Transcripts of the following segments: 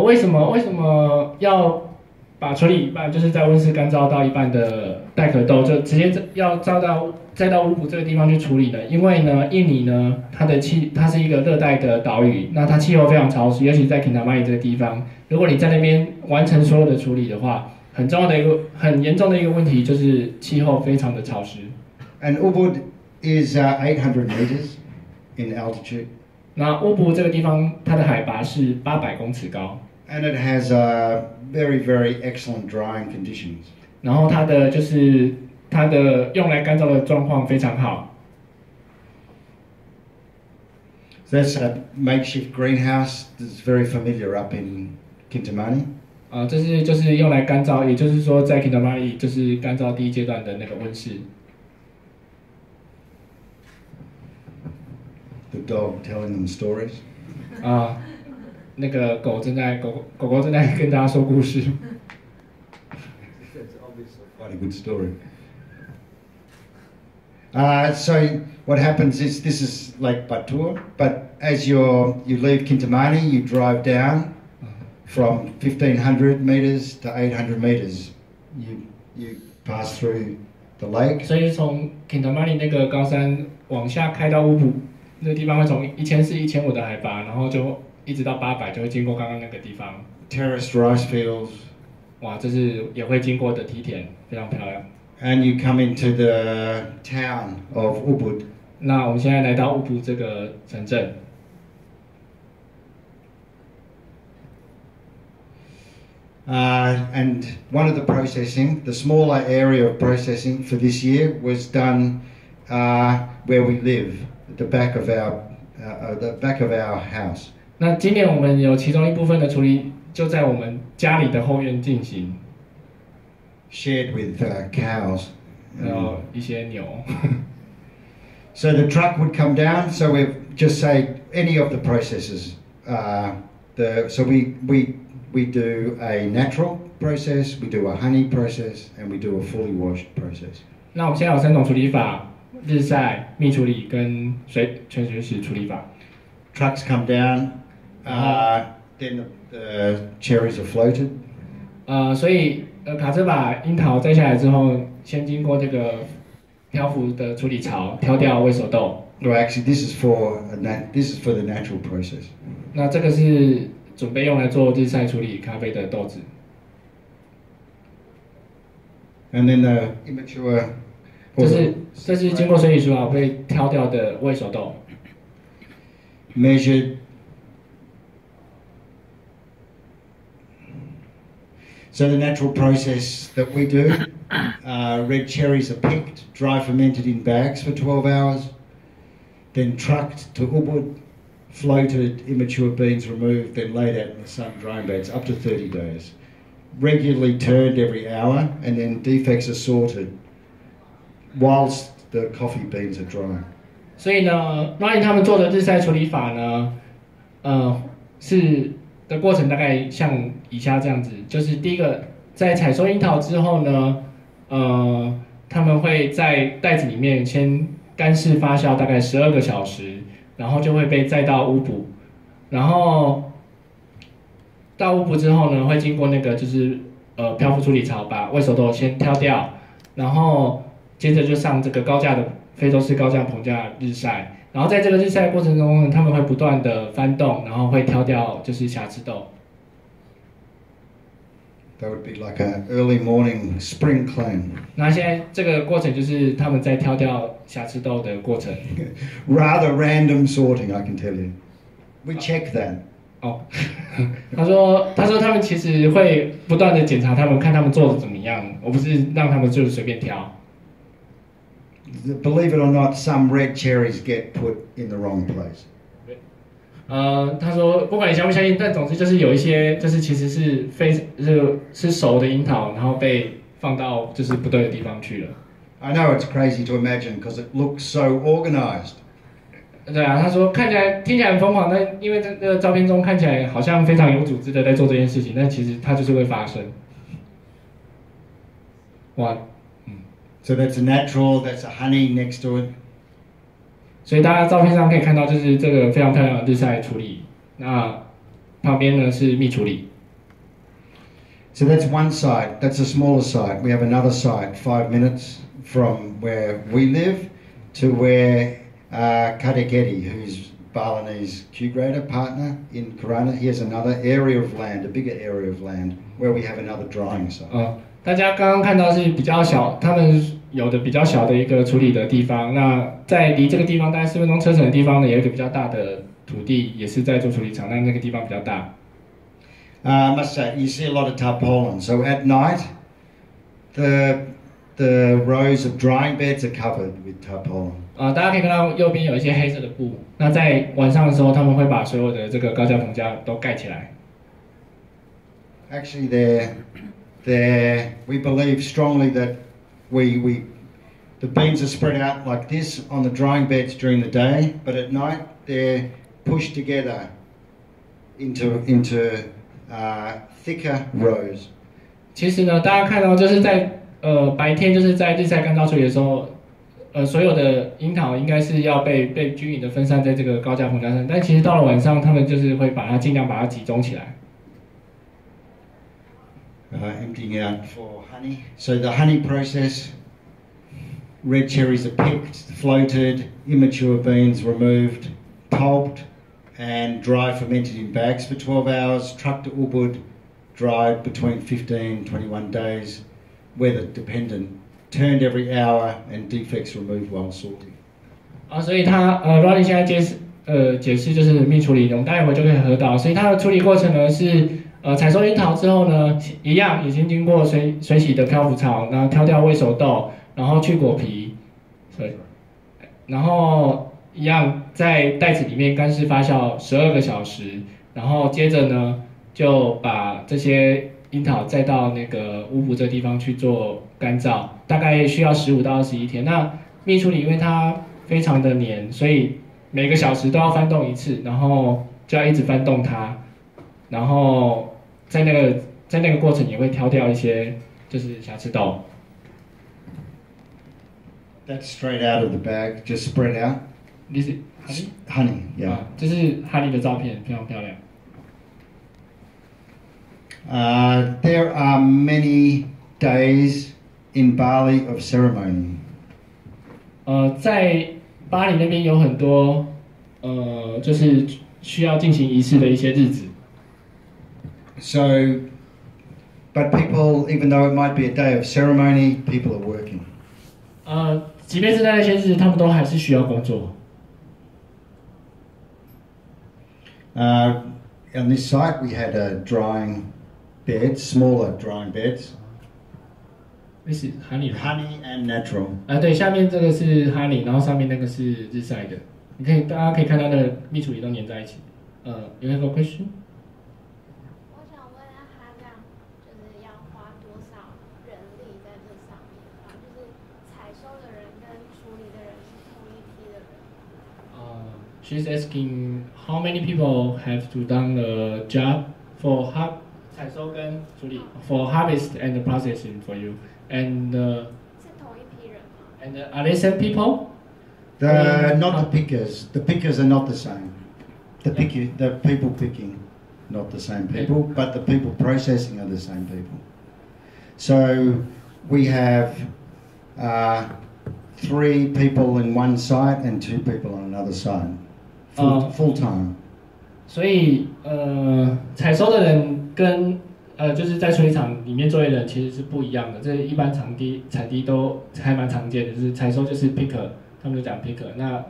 为什么要把处理一半，就是在温室干燥到一半的带壳豆，就直接要再到乌普这个地方去处理的？因为呢，印尼呢，它是一个热带的岛屿，那它气候非常潮湿，尤其在 Kintamani 这个地方，如果你在那边完成所有的处理的话，很严重的一个问题就是气候非常的潮湿。And Ubud is 800 meters in altitude. 那乌普这个地方，它的海拔是800公尺高。And it has very, very excellent drying conditions. 然后它的用来干燥的状况非常好。So that's a makeshift greenhouse that's very familiar up in Kintamani. 这是就是用来干燥，也就是说在 Kintamani 就是干燥第一阶段的那个温室。The dog telling them stories. 那个狗正在跟大家说故事。That's obviously quite a good story. So what happens is this is Lake Batur, but as you leave Kintamani, you drive down from 1,500 meters to 800 meters. You pass through the lake. 所以从 Kintamani 那个高山往下开到乌普那个地方，会从1400、1500的海拔，然后就一直到800，就会经过刚刚那个地方。Terraced rice fields. 哇，这是也会经过的梯田，非常漂亮。And you come into the town of Ubud. 那我们现在来到乌普这个城镇。And one of the smaller area of processing for this year was done where we live, at the back of our house. 那今年我们有其中一部分的处理就在我们家里的后院进行。Shared with cows. 还有一些牛。So the truck would come down. So we just say any of the processes. So we do a natural process, we do a honey process, and we do a fully washed process. 那我们现在有3种处理法：日晒、蜜处理跟全水洗处理法。Trucks come down, then the cherries are floated. 所以卡车把樱桃摘下来之后，先经过这个漂浮的处理槽，挑掉未熟豆。No, actually, this is for the natural process. 那这个是准备用来做日晒处理咖啡的豆子。And then the immature. 这是经过水洗处理被挑掉的未熟豆。Measured. So the natural process that we do, red cherries are picked, dry fermented in bags for 12 hours, then trucked to Ubud, floated, immature beans removed, then laid out in the sun drying beds up to 30 days. Regularly turned every hour, and then defects are sorted whilst the coffee beans are drying. 所以呢 ，Ryan 他们做的日晒处理法呢，的过程大概像以下这样子，就是第一个，在采收樱桃之后呢，他们会在袋子里面先干式发酵大概12个小时，然后就会被载到乌普，然后到乌普之后呢，会经过那个就是漂浮处理槽，把未熟豆先挑掉，然后接着就上这个高架的非洲式高架棚架日晒。然后在这个日晒的过程中，他们会不断的翻动，然后会挑掉就是瑕疵豆。That would be like an early morning spring clean. 那现在这个过程就是他们在挑掉瑕疵豆的过程。Rather random sorting, I can tell you. We check that. 他说他们其实会不断的检查他们，看他们做的怎么样，而不是让他们就是随便挑。Believe it or not, some red cherries get put in the wrong place. 他说不管你相不相信，但总之就是有一些就是其实是熟的樱桃，然后被放到就是不对的地方去了。I know it's crazy to imagine because it looks so organized. 对啊，他说听起来很疯狂，但因为这个照片中看起来好像非常有组织的在做这件事情，但其实它就是会发生。哇。So that's a natural, that's a honey next to it. 所以大家照片上可以看到，就是这个非常漂亮的日晒处理。那旁边呢是密处理。So that's one site. That's a smaller site. We have another site 5 minutes from where we live to where Kadeketi, who's Balinese Q grader partner in Corona, he has another area of land, a bigger area of land, where we have another drying site. 大家刚刚看到是比较小，他们有的比较小的一个处理的地方。那在离这个地方大概4分钟车程的地方呢，有一个比较大的土地，也是在做处理厂，但那个地方比较大。I must say, you see a lot of tarpaulin. So at night, the rows of drying beds are covered with tarpaulin. 大家可以看到右边有一些黑色的布。那在晚上的时候，他们会把所有的这个高架棚架都盖起来。Actually, we believe strongly that the beans are spread out like this on the drying beds during the day, but at night they're pushed together into thicker rows. 其实呢，大家看到就是在白天就是在日晒干燥处理的时候，所有的樱桃应该是要被均匀的分散在这个高架棚架上，但其实到了晚上，他们就是会尽量把它集中起来。Emptying out for honey. So the honey process, red cherries are picked, floated, immature beans removed, pulped, and dry fermented in bags for 12 hours, trucked to Ubud, dried between 15 21 days, weather dependent, turned every hour, and defects removed while sorting. 所以它Ronnie 现在解释就是蜜处理，我们待会就可以喝到。所以它的处理过程呢是采收樱桃之后呢，一样已经经过水洗的漂浮槽，然后挑掉未熟豆，然后去果皮，然后一样在袋子里面干式发酵12个小时，然后接着呢就把这些樱桃再到那个乌布这地方去做干燥，大概需要15到21天。那蜜处理因为它非常的黏，所以每个小时都要翻动一次，然后就要一直翻动它，然后在那个过程也会挑掉一些就是瑕疵豆。That's straight out of the bag, just spread out. This is honey. Honey, yeah. 这是 honey 的照片，非常漂亮。There are many days in Bali of ceremony. 在巴黎那边有很多就是需要进行仪式的一些日子。So, but people, even though it might be a day of ceremony, people are working. 即便是在那些日子，他们都还是需要工作。On this site, we had a drying bed, smaller drying beds. This is honey. Honey and natural. 对，下面这个是 honey， 然后上面那个是日晒的。大家可以看到那个蜜处理都粘在一起。You have a question? 我想问他这样就是要花多少人力在这上面啊？就是采收的人跟处理的人是同一批的人。She's asking how many people have to done the job for 采收跟处理 for harvest and processing for you and 是同一批人吗 and are they same people? Not the pickers. The pickers are not the same. The people picking, not the same people, but the people processing are the same people. So we have 3 people in one site and 2 people on another site, full time. 所以采收的人跟就是在处理厂里面作业的人其实是不一样的。这一般产地都还蛮常见的，就是采收就是 picker， 他们就讲 picker， 那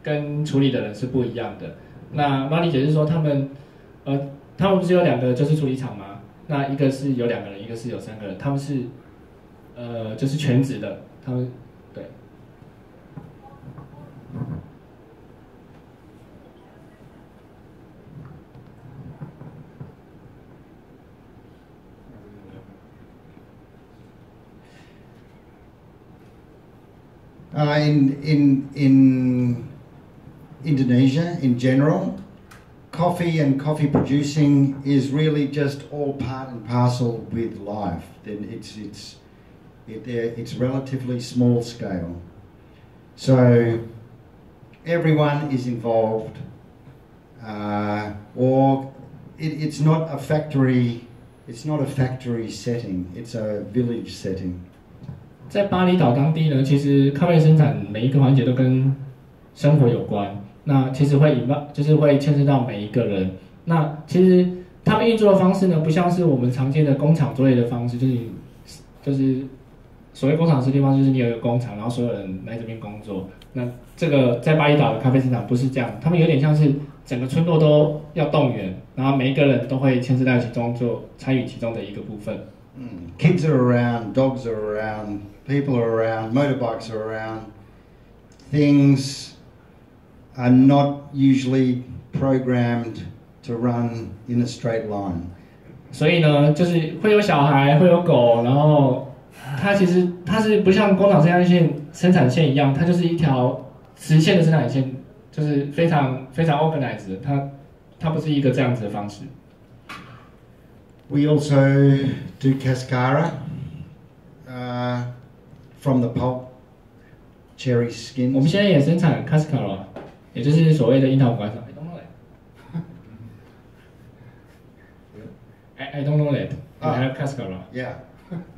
跟处理的人是不一样的。那妈理解是说他们不是有2个就是处理厂吗？那一个是有2个人，一个是有3个人，他们是就是全职的，他们对。In Indonesia, in general, coffee and coffee producing is really just all part and parcel with life. Then it's relatively small scale, so everyone is involved, or it's not a factory. It's not a factory setting. It's a village setting. 在巴厘岛当地呢，其实咖啡生产每一个环节都跟生活有关。那其实会就是会牵涉到每一个人。那其实他们运作的方式呢，不像是我们常见的工厂作业的方式，就是所谓工厂式的地方，就是你有一个工厂，然后所有人来这边工作。那这个在巴厘岛的咖啡生产不是这样，他们有点像是整个村落都要动员，然后每一个人都会牵涉在其中，参与其中的一个部分。Kids are around, dogs are around, people are around, motorbikes are around. Things are not usually programmed to run in a straight line. 所以呢，就是会有小孩，会有狗，然后它其实是不像工厂生产线一样，它就是一条直线的生产线，就是非常非常 organized 的，它不是一个这样子的方式。We also do cascara from the pulp, cherry skins. 我们现在也生产 cascara， 也就是所谓的樱桃果干。I don't know that. We have cascara. Yeah,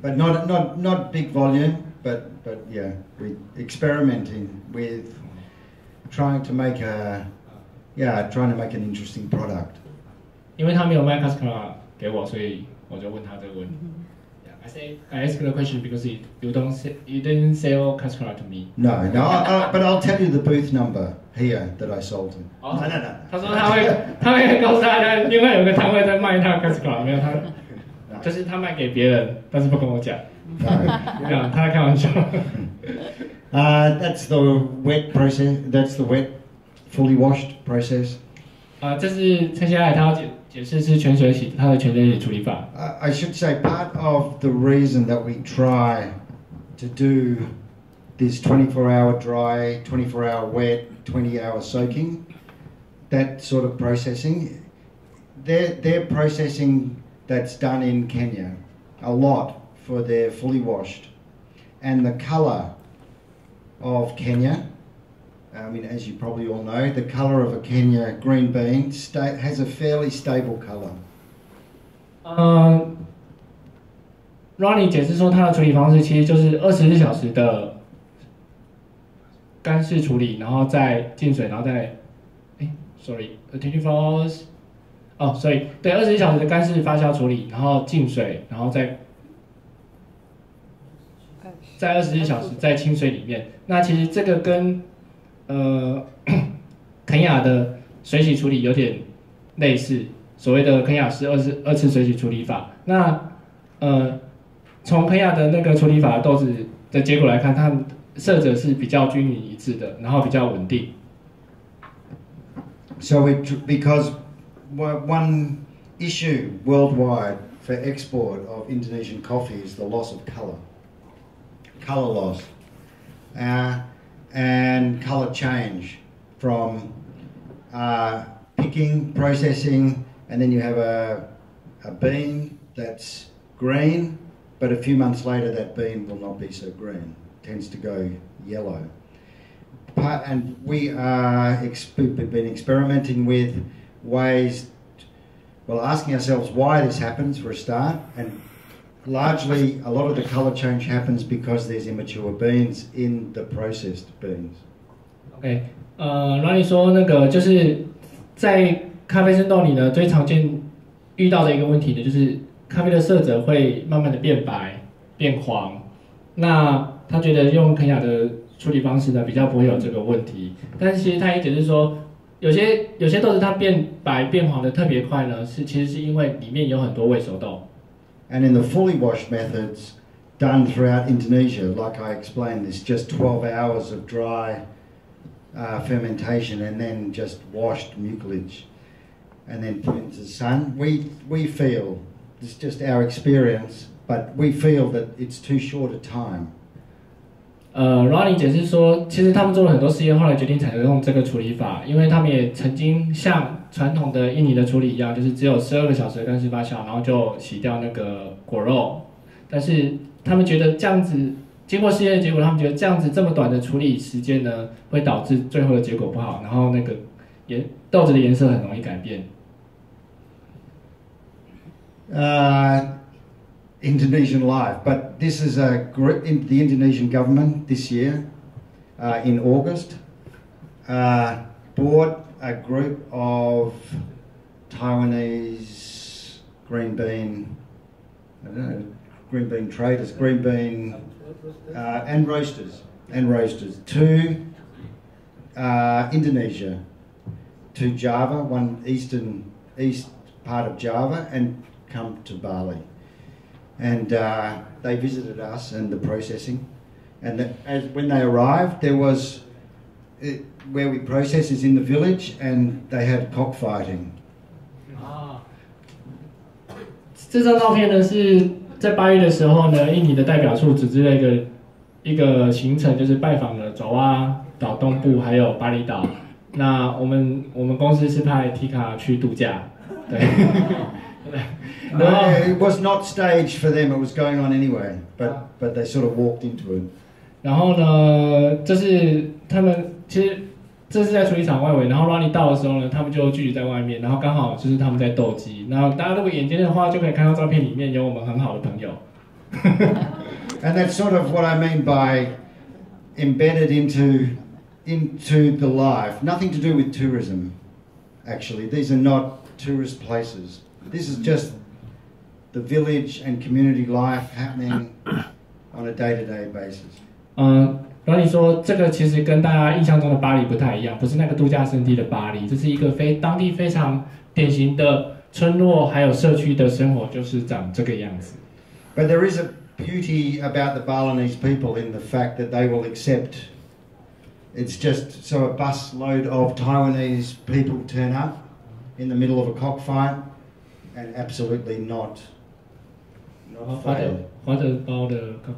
but not big volume. But yeah, we experimenting with trying to make an interesting product. 因为他没有卖 cascara 给我，所以我就问他这个问题。Yeah, I asked the question because you didn't sell cascara to me. No, but I'll tell you the booth number here that I sold him. Oh, no. 他说他会告诉大家，另外有个摊位在卖他 cascara， 没有他，就是他卖给别人，但是不跟我讲。没有，他在开玩笑。That's the wet process. That's the wet, fully washed process. 这是接下来他要解释是全水洗，他的全水洗处理法。I should say part of the reason that we try to do this 24-hour dry, 24-hour wet, 20-hour soaking, that sort of processing, they're processing that's done in Kenya a lot for their fully washed, and the colour of Kenya. I mean, as you probably all know, the colour of a Kenya green bean has a fairly stable colour. Ronnie 解释说，它的处理方式其实就是24小时的干式处理，然后再进水，然后再24 hours， 对，24小时的干式发酵处理，然后进水，然后在24小时在清水里面。那其实这个跟肯亚的水洗处理有点类似，所谓的肯亚式二次水洗处理法。那从肯亚的那个处理法的豆子的结果来看，它色泽是比较均匀一致的，然后比较稳定。So because one issue worldwide for export of Indonesian coffee is the loss of colour loss. And colour change from picking, processing, and then you have a bean that's green, but a few months later that bean will not be so green, tends to go yellow. And we've been experimenting with ways, asking ourselves why this happens for a start, and largely, a lot of the colour change happens because there's immature beans in the processed beans. OK，Ronnie 说那个就是在咖啡生豆里呢，最常见遇到的一个问题呢，就是咖啡的色泽会慢慢的变白、变黄。那他觉得用肯亚的处理方式呢，比较不会有这个问题。但是其实他也解释说，有些豆子它变白、变黄的特别快呢，其实是因为里面有很多未熟豆。And in the fully washed methods done throughout Indonesia, like I explained, there's just 12 hours of dry fermentation and then just washed mucilage and then put into the sun. We feel, it's just our experience, but we feel that it's too short a time. Ronnie 解释说，其实他们做了很多实验，后来决定采用这个处理法，因为他们也曾经像传统的印尼的处理一样，就是只有12个小时的干式发酵，然后就洗掉那个果肉。但是他们觉得这样子，经过试验的结果，他们觉得这样子这么短的处理时间呢，会导致最后的结果不好，然后那个豆子的颜色很容易改变。Indonesian life. But this is the Indonesian government this year, in August, bought a group of Taiwanese green bean traders, and roasters to Indonesia, to Java, east part of Java, and come to Bali. And they visited us and the processing. And when they arrived, there was where we process is in the village, and they had cockfighting. 这张照片呢是在8月的时候呢，印尼的代表处组织了一个行程，就是拜访了爪哇岛东部还有巴厘岛。那我们公司是派 Tika 去度假，对。It was not staged for them. It was going on anyway, but they sort of walked into it. 然后呢，就是他们其实这是在处理厂外围，然后 Ronnie 到的时候呢，他们就聚集在外面，然后刚好就是他们在斗鸡。然后大家如果眼尖的话，就可以看到照片里面有我们很好的朋友。And that's sort of what I mean by embedded into the life. Nothing to do with tourism, actually. These are not tourist places. This is just the village and community life happening on a day-to-day basis. Ronnie 说，这个其实跟大家印象中的巴黎不太一样，不是那个度假胜地的巴黎，这是一个当地非常典型的村落还有社区的生活，就是长这个样子。But there is a beauty about the Balinese people in the fact that they will accept. It's just so a bus load of Taiwanese people turn up in the middle of a cockfight, and absolutely not fail.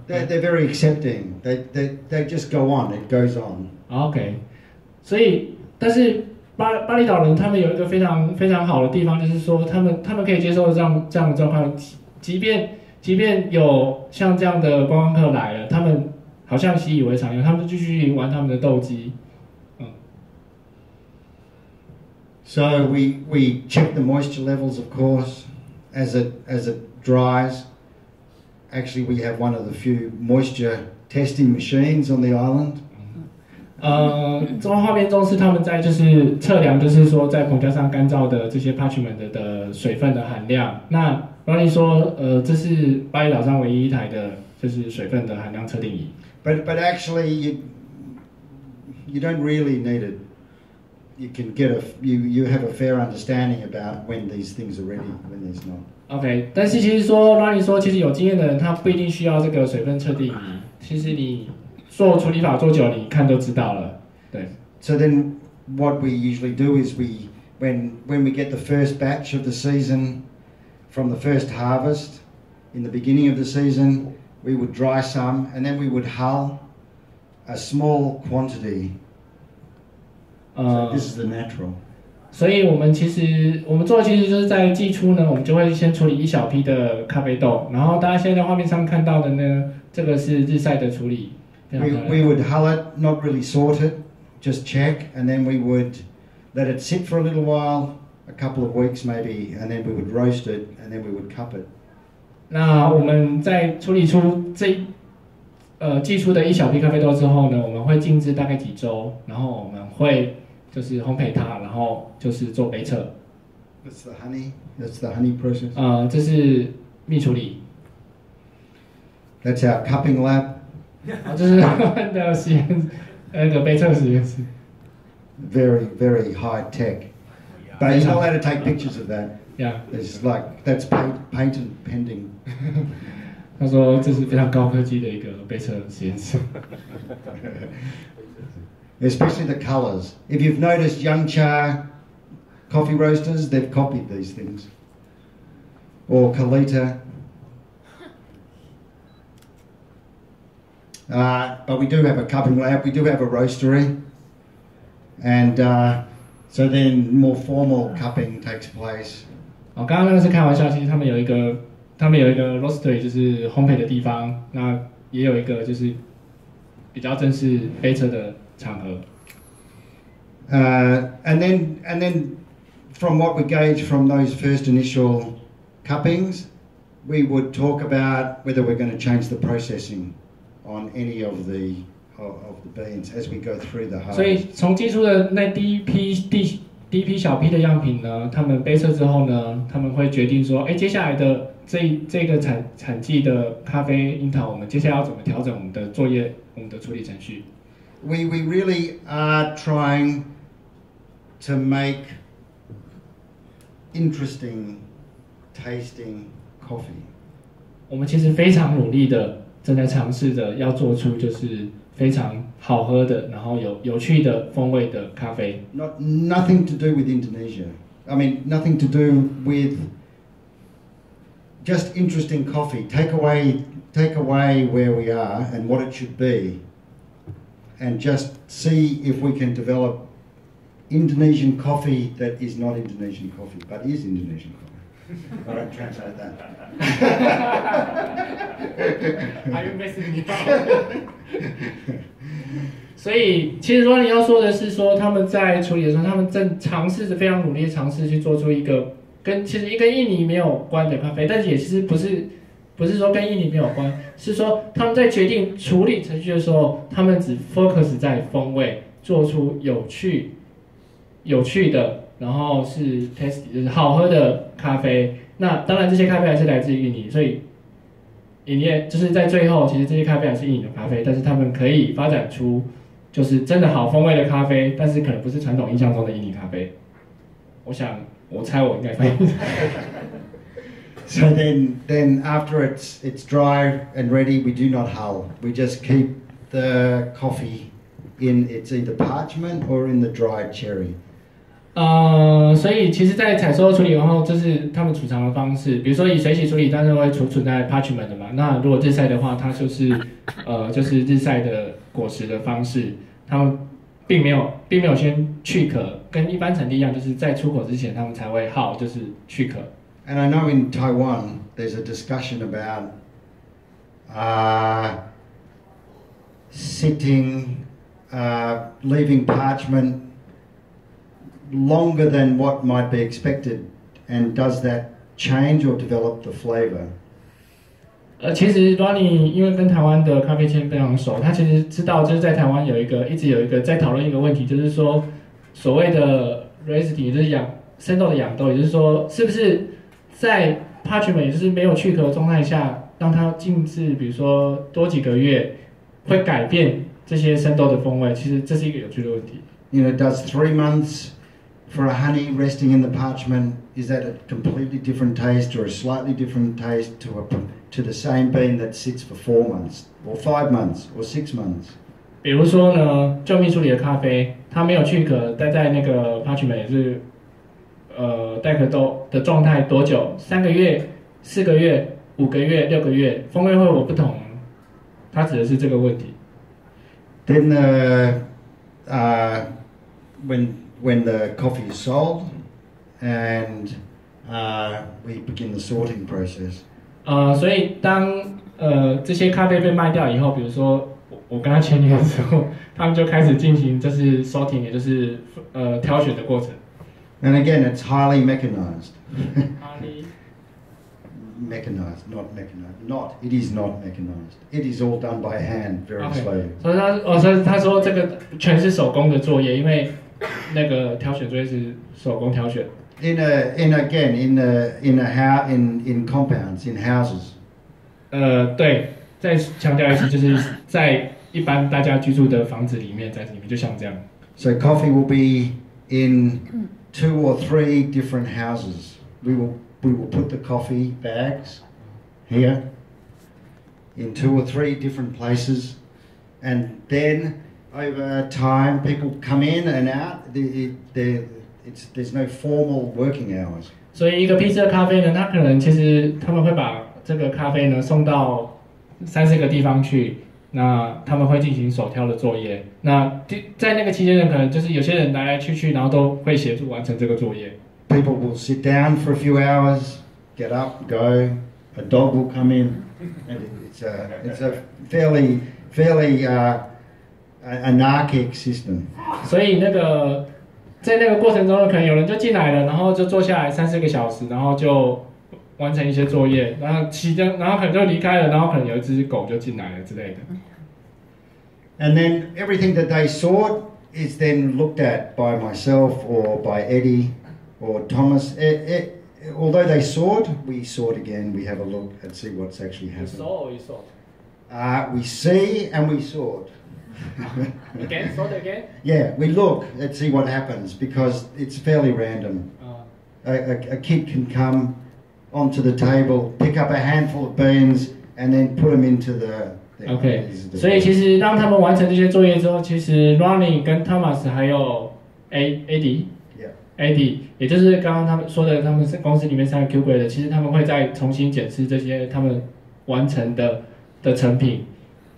They're very accepting. They just go on. It goes on. OK， 所以但是巴厘岛人他们有一个非常非常好的地方，就是说他们可以接受这样的状况，即便有像这样的观光客来了，他们好像习以为常一样，他们继续玩他们的斗鸡。So we check the moisture levels, of course, as it dries. Actually, we have one of the few moisture testing machines on the island. 这画面中是他们在就是测量，就是说在棚架上干燥的这些 parchment 的水分的含量。那 Ronnie 说，这是巴厘岛上唯一一台的，就是水分的含量测定仪。But actually, you don't really need it. You can you have a fair understanding about when these things are ready, when there's not. OK， 但是其实说 Ronnie 说，其实有经验的人他不一定需要这个水分测定仪。其实你做处理法做久，你看都知道了。对。So then, what we usually do is when we get the first batch of the season from the first harvest in the beginning of the season, we would dry some, and then we would hull a small quantity. So this is the natural. 所以我们做的其实就是在季初呢，我们就会先处理一小批的咖啡豆，然后大家现在在画面上看到的呢，这个是日晒的处理。We would hull it, not really sort it, just check, and then we would let it sit for a little while, a couple of weeks maybe, and then we would roast it, and then we would cup it. 那我们在处理出季初的一小批咖啡豆之后呢，我们会静置大概几周，然后我们会就是烘焙它，然后就是做杯测。That's the honey. That's the honey process. 这是蜜处理。That's our cupping lab. 这是他们的实验，那个杯测实验室。Very, very high tech. But you're not allowed to take pictures of that. Yeah. It's like that's patent pending. 他说这是非常高科技的一个杯测实验室。Especially the colours. If you've noticed Yangcha coffee roasters, they've copied these things. Or Kalita. But we do have a cupping lab, we do have a roastery. And so then more formal cupping takes place. 刚刚那个是开玩笑，其实他们有一个 roastery 就是烘焙的地方，那也有一个就是比较正式杯测的场合。And then from what we gauge from those first initial cuppings, we would talk about whether we're going to change the processing on any of the beans as we go through the 所以 harvest. 从寄出的那第一批小批的样品呢，他们杯测之后呢，他们会决定说，哎，接下来的这个产季的咖啡樱桃，我们接下来要怎么调整我们的作业、我们的处理程序？ We really are trying to make interesting tasting coffee. 我们其实非常努力的，正在尝试着要做出就是非常好喝的，然后有趣的风味的咖啡。 Nothing to do with Indonesia. I mean, nothing to do with just interesting coffee. Take away where we are and what it should be, and just see if we can develop Indonesian coffee that is not Indonesian coffee, but is Indonesian coffee. I don't translate that. Are you messing me up? 所以，其实说你要说的是说，他们在处理的时候，他们正尝试着非常努力的尝试去做出一个其实跟印尼没有关的咖啡，但是也其实不是说跟印尼没有关，是说他们在决定处理程序的时候，他们只 focus 在风味，做出有趣的，然后是 tasty 就是好喝的咖啡。那当然这些咖啡还是来自于印尼，所以印尼就是在最后，其实这些咖啡还是印尼的咖啡，但是他们可以发展出就是真的好风味的咖啡，但是可能不是传统印象中的印尼咖啡。我猜我应该翻译。So then after it's dry and ready, we do not hull. We just keep the coffee in its either parchment or in the dried cherry. 所以其实，在采收处理完后，这是他们储藏的方式。比如说以水洗处理，当然会储存在 parchment 的嘛。那如果日晒的话，它就是日晒的果实的方式。他们并没有先去壳，跟一般产地一样，就是在出口之前，他们才会耗，就是去壳。And I know in Taiwan there's a discussion about leaving parchment longer than what might be expected, and does that change or develop the flavor? 其实 Ronnie 因为跟台湾的咖啡圈非常熟，他其实知道就是在台湾一直有一个在讨论一个问题，就是说所谓的 resting 就是生豆的养豆，也就是说是不是在 parchment 也就是没有去壳的状态下，让它静置，比如说多几个月，会改变这些生豆的风味。其实这是一个有趣的问题。You know, does 3 months for a honey resting in the parchment, is that a completely different taste or a slightly different taste to the same bean that sits for 4 months or 5 months or 6 months? 比如说呢，救命处理的咖啡，它没有去壳，待在那个 parchment 也是带壳豆的状态多久？3个月、4个月、5个月、6个月，风味会有不同。它指的是这个问题。Then when the coffee is sold, and we begin the sorting process. 所以当这些咖啡被卖掉以后，比如说我跟他签约的时候，他们就开始进行就是 sorting， 也就是挑选的过程。And again, it's highly mechanized. Highly mechanized, not mechanized. Not. It is not mechanized. It is all done by hand, very slowly. 所以他说这个全是手工的作业，因为那个挑选作业是手工挑选。In compounds, in houses. 对，再强调一次，就是在一般大家居住的房子里面，在里面就像这样。So coffee will be in 2 or 3 different houses. We will put the coffee bags here in 2 or 3 different places, and then over time people come in and out. There's no formal working hours. 所以一个批次的咖啡呢，它可能其实他们会把这个咖啡呢送到3-4个地方去，那他们会进行手挑的作业。那在那个期间呢，可能就是有些人来来去去，然后都会协助完成这个作业。People will sit down for a few hours, get up, go. A dog will come in, and it's a fairly anarchic system. 所以在那个过程中呢，可能有人就进来了，然后就坐下来3-4个小时，然后就完成一些作业，然后然后可能就离开了，然后可能有一只狗就进来了之类的。And then everything that they sort is then looked at by myself or by Eddie or Thomas. Although they sort, we sort again. We have a look and see what's actually happening. You saw or you saw? We see and we sort. Again, sort again? Yeah, we look and see what happens because it's fairly random. A kid can come onto the table, pick up a handful of beans, and then put them into the. OK， 所以其实当他们完成这些作业之后，其实 Ronnie 跟 Thomas 还有 Eddie， 也就是刚刚他们说的，他们是公司里面3个 Q 柜的，其实他们会再重新检视这些他们完成的成品，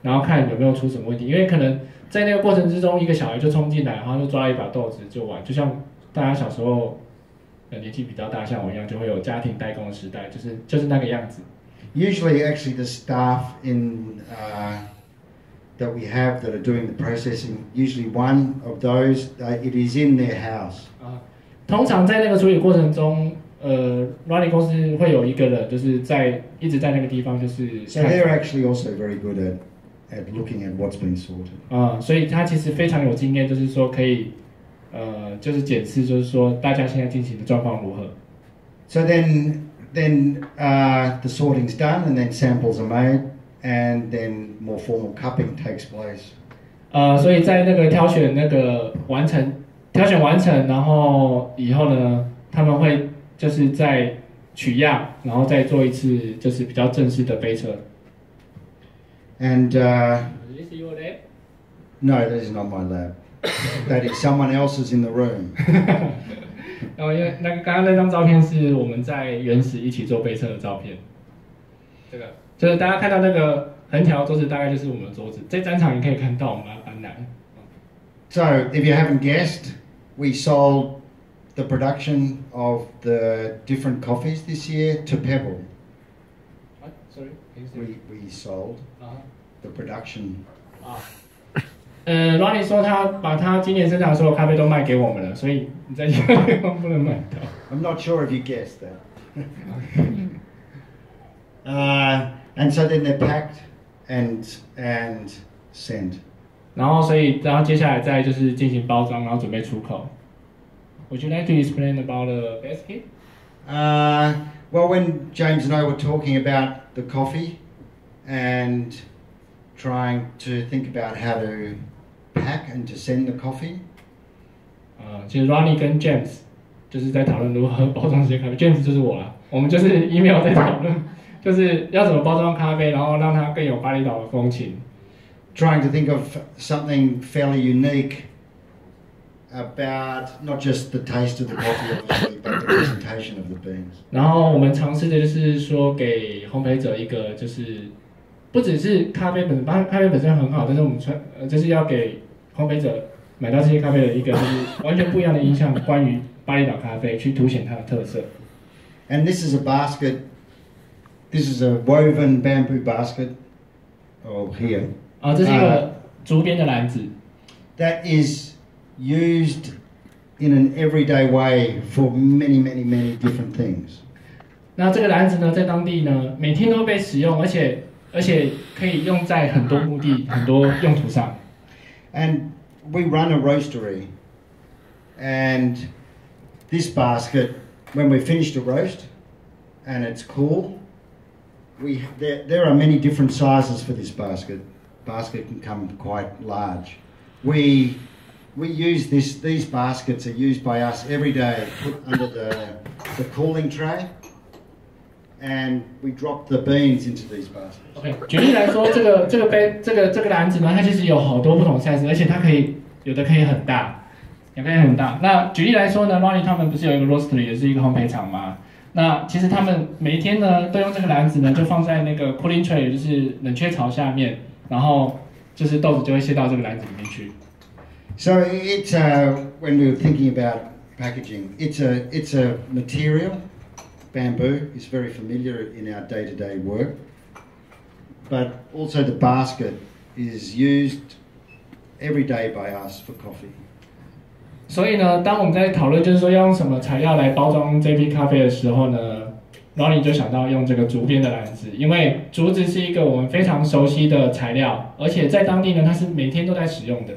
然后看有没有出什么问题，因为可能在那个过程之中，一个小孩就冲进来，然后就抓一把豆子就玩，就像大家小时候年纪比较大，像我一样，就会有家庭代工的时代，就是那个样子。Usually, actually, the staff that we have that are doing the processing, usually one of those, it is in their house. 通常在那个处理过程中，Ronnie 公司会有一个人，就是一直在那个地方，就是。So they're actually also very good at looking at what's been sorted. 所以他其实非常有经验，就是说可以，就是检视，就是说大家现在进行的状况如何。So then the sorting's done, and then samples are made, and then more formal cupping takes place. 所以在那个挑选完成，然后以后呢，他们会就是再取样，然后再做一次就是比较正式的杯测。And Is your lab? No, that is not my lab. That is someone else's in the room. 然后因为刚刚那张照片是我们在原始一起做杯测的照片，这个就是大家看到那个横条桌子，大概就是我们的桌子。在展场也可以看到，我们把它搬来。So, if you haven't guessed, we sold the production of the different coffees this year to Pebble. What? Sorry? We sold the production. Ronnie 说他把他今年生产所有咖啡都卖给我们了，所以你在其他地方不能买到。I'm not sure if you guessed that. And so then they're packed and sent. 然后接下来再就是进行包装，然后准备出口。Would you like to explain about the basket? Well, when James and I were talking about the coffee and trying to think about how to pack and to send the coffee. 其实 Ronnie 跟 James 就是在讨论如何包装这些咖啡。James 就是我啦，我们就是 email 在讨论，就是要怎么包装咖啡，然后让它更有巴厘岛的风情。Trying to think of something fairly unique about not just the taste of the coffee, obviously, but the presentation of the beans. 然后我们尝试的就是说给烘焙者一个就是不只是咖啡本身很好，但是我们就是要给烘焙者买到这些咖啡的一个就是完全不一样的印象，关于巴厘岛咖啡，去凸显它的特色。And this is a basket. This is a woven bamboo basket. Oh, here. 这是一个竹编的篮子。That is used in an everyday way for many different things. 那这个篮子呢，在当地呢，每天都被使用，而且可以用在很多目的、很多用途上。And we run a roastery, and this basket, when we finished a roast, and it's cool, there are many different sizes for this basket. Basket can come quite large. We use these baskets are used by us every day, put under the cooling tray, and we drop the beans into these baskets. OK， 举例来说，这个篮子呢，它其实有好多不同 size， 而且它有的可以很大，也可以很大。那举例来说呢 ，Ronnie 他们不是有一个 roastery， 也是一个烘焙厂吗？那其实他们每一天呢，都用这个篮子呢，就放在那个 cooling tray， 也就是冷却槽下面，然后就是豆子就会卸到这个篮子里面去。So it's when we were thinking about packaging, it's a material. Bamboo is very familiar in our day-to-day work, but also the basket is used every day by us for coffee. 所以呢，当我们在讨论就是说要用什么材料来包装这批咖啡的时候呢， Ronnie 就想到用这个竹编的篮子，因为竹子是一个我们非常熟悉的材料，而且在当地呢，它是每天都在使用的。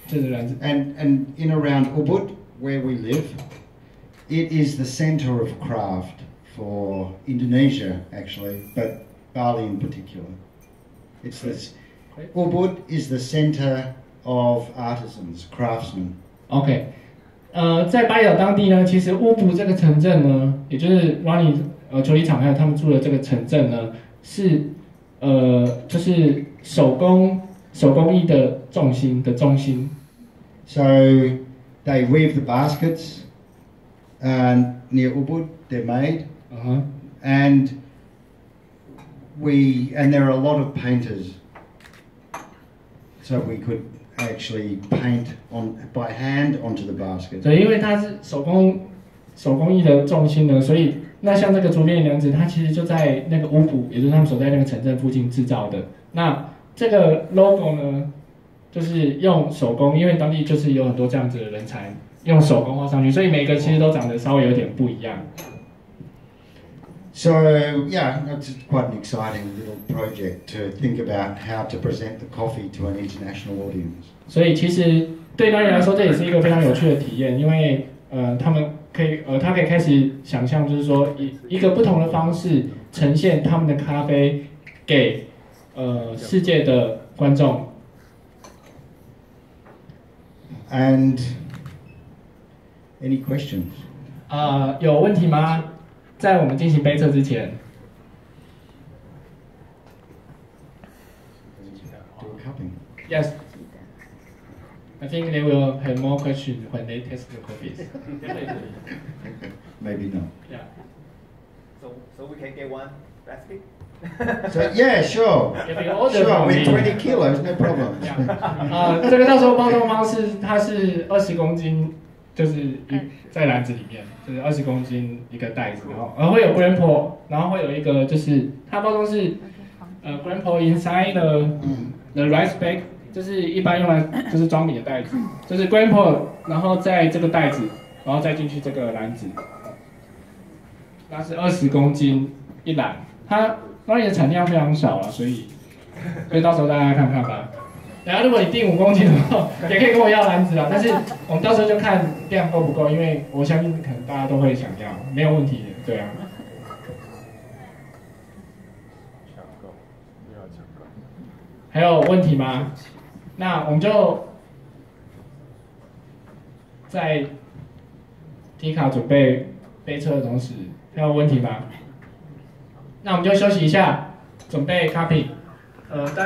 这个篮子。And in around Ubud, where we live, it is the centre of craft for Indonesia, actually, but Bali in particular. It's this. Ubud is the centre of artisans, craftsmen. OK，在巴厘岛当地呢，其实乌布这个城镇呢，也就是 Ronnie 球衣厂还有他们住的这个城镇呢，是就是手工艺的中心。So they weave the baskets, and near Ubud they're made, and there are a lot of painters. So we could actually paint by hand onto the basket. 对，因为它是手工艺的重心呢，所以那像这个竹编梁子，它其实就在那个乌布，也就是他们所在那个城镇附近制造的。那这个 logo 呢，就是用手工，因为当地就是有很多这样子的人才，用手工画上去，所以每个其实都长得稍微有点不一样。So yeah, that's quite an exciting little project to think about how to present the coffee to an international audience. 所以其实对当地来说，这也是一个非常有趣的体验，因为他可以开始想象，就是说一个不同的方式呈现他们的咖啡给世界的观众。And any questions? 有问题吗？在我们进行杯测之前。Do a cupping. Yes. I think they will have more questions when they taste the coffees. Maybe not. Yeah. So we can get one basket? So yeah, sure. If you order Sure, from with me. 20 kilos, no problem. 这个到时候包装方式它是20公斤，就是在篮子里面，就是20公斤一个袋子，然后会有 grandpa， 然后会有一个就是它包装是grandpa inside the rice bag， 就是一般用来就是装米的袋子，就是 grandpa， 然后在这个袋子，然后再进去这个篮子，那是20公斤一篮，它当然的产量非常少了，所以到时候大家看看吧。然后如果你订5公斤的话，也可以跟我要篮子啦。但是我们到时候就看量够不够，因为我相信可能大家都会想要，没有问题的，对啊。还有问题吗？那我们就在提卡准备杯测的同时，还有问题吗？那我们就休息一下，准备 copy。